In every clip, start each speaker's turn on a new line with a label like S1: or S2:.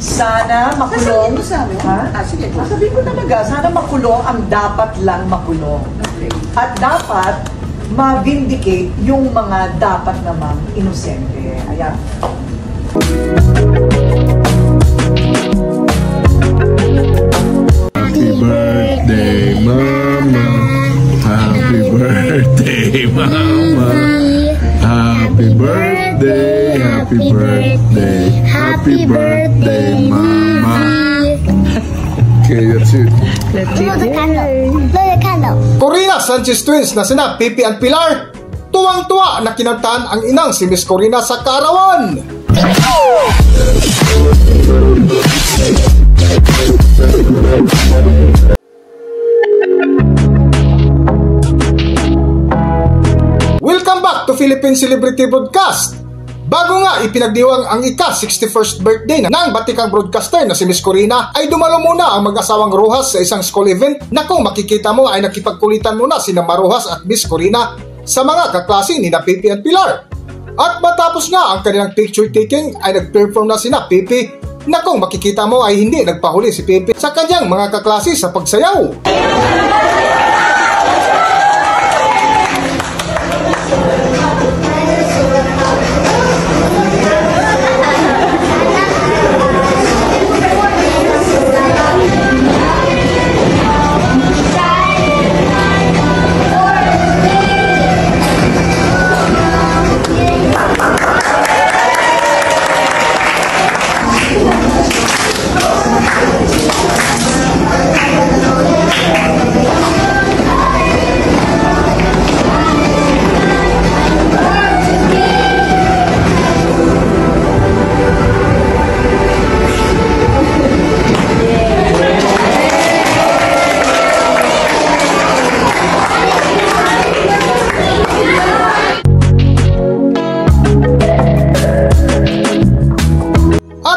S1: Sana makulong.
S2: Sige.
S1: Sabihin ko talaga, sana makulong ang dapat lang makulong. At dapat ma-vindicate yung mga dapat namang inosente. Ayan.
S3: Happy birthday, Mama. Happy birthday, Mama. Happy birthday, happy birthday, happy birthday, Mama. Okay, that's it.
S2: Blow the candle.
S4: Corina Sanchez twins na sina Pipi at Pilar, tuwang-tuwa na kinantahan ang inang si Miss Corina sa kaarawan. Welcome back to Philippine Celebrity Broadcast. Bago nga ipinagdiwang ang ika-61st birthday ng batikang broadcaster na si Miss Corina, ay dumalo muna ang mag-asawang Rojas sa isang school event na kung makikita mo ay nakipagkulitan muna sina Rojas at Miss Corina sa mga kaklase ni na Pipi at Pilar. At matapos nga ang kanilang picture taking ay nag-perform na sina Pipi na kung makikita mo ay hindi nagpahuli si Pipi sa kanyang mga kaklase sa pagsayaw.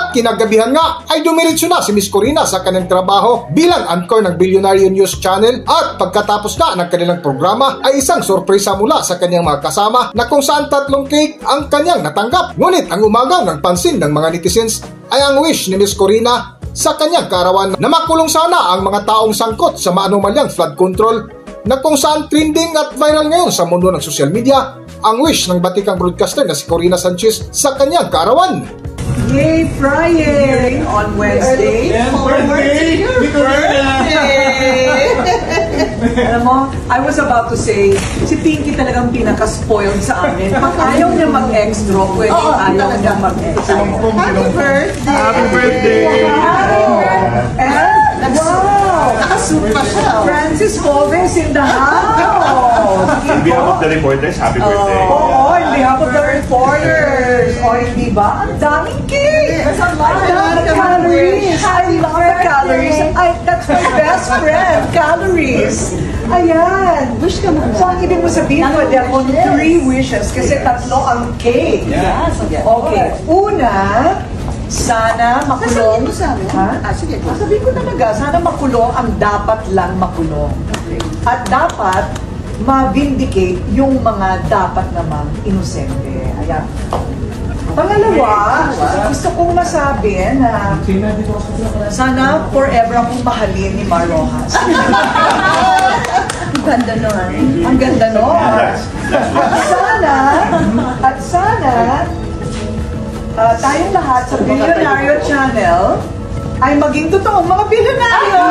S4: Kinagabihan nga ay dumiretso na si Miss Corina sa kanyang trabaho bilang anchor ng Billionaire News Channel at pagkatapos na ng kanilang programa ay isang sorpresa mula sa kanyang mga kasama na kung saan 3 cake ang kanyang natanggap. Ngunit ang umagaw ng pansin ng mga netizens ay ang wish ni Miss Corina sa kanyang kaarawan na makulong sana ang mga taong sangkot sa maanumalyang flood control na kung saan trending at viral ngayon sa mundo ng social media ang wish ng batikang broadcaster na si Corina Sanchez sa kanyang kaarawan.
S1: Yay, Friday on Wednesday.
S2: Birthday!
S1: Alam mo, I was about to say, si Pinky talagang pinaka-spoiled sa amin. Pag ayaw niya mag-extra, pwede ayaw niya mag-extra.
S2: Happy birthday!
S3: Happy birthday!
S1: And, wow!
S2: Nakasuit pa siya.
S1: Francis Coves in the house!
S5: On behalf of the reporters, happy birthday.
S1: Oo, on behalf of the reporters. O, hindi ba? Ang daming cake!
S2: That's a
S1: I
S2: lot.
S1: love the calories! I love the calories! That's my best friend, calories! Ayan!
S2: Wish ka muna.
S1: So, ang ibig mo sabihin, pwede akong 3 wishes kasi 3 ang cake.
S2: Yes.
S1: Okay, una, sana makulong.
S2: Sasabihin mo sa amin? Sige.
S1: Sabihin ko talaga, sana makulong ang dapat lang makulong. At dapat ma-vindicate yung mga dapat namang inosente. Ayan. Pangalawa, gusto kong masabi na sana forever akong mahalin ni Mar Rojas.
S2: Ang ganda nun.
S1: Ang ganda nun. At sana, tayong lahat sa Billionaire Channel ay maging totoong mga bilyonaryo.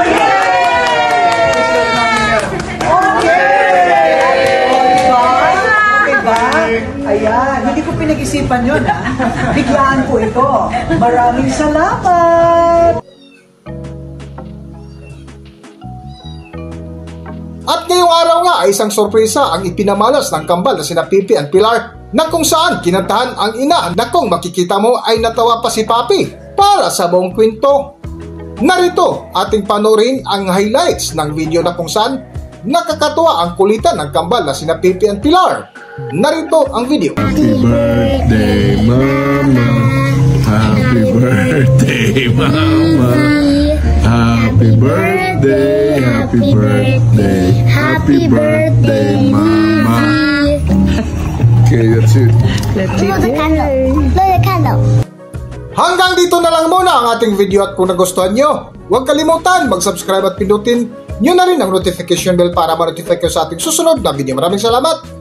S1: Ayan, hindi ko pinag-isipan yun, ha? Biglaan ko ito. Maraming salamat!
S4: At ngayong araw nga ay isang sorpresa ang ipinamalas ng kambal na sina Pipi at Pilar na kung saan kinantahan ang ina na kung makikita mo ay natawa pa si Papi para sa buong kwento. Narito ating panoorin ang highlights ng video na kung saan nakakatuwa ang kulitan ng kambal na sina Pipi at Pilar. Narito ang video.
S3: Happy birthday, Mama. Happy birthday, Mama. Happy birthday, happy birthday, happy birthday, Mama. Okay, that's it.
S6: Blow the candle. Blow the candle.
S4: Hanggang dito na lang muna ang ating video at kung nagustuhan nyo, huwag kalimutan mag-subscribe at pindutin nyo na rin ang notification bell para ma-notify kayo sa ating susunod na video. Maraming salamat!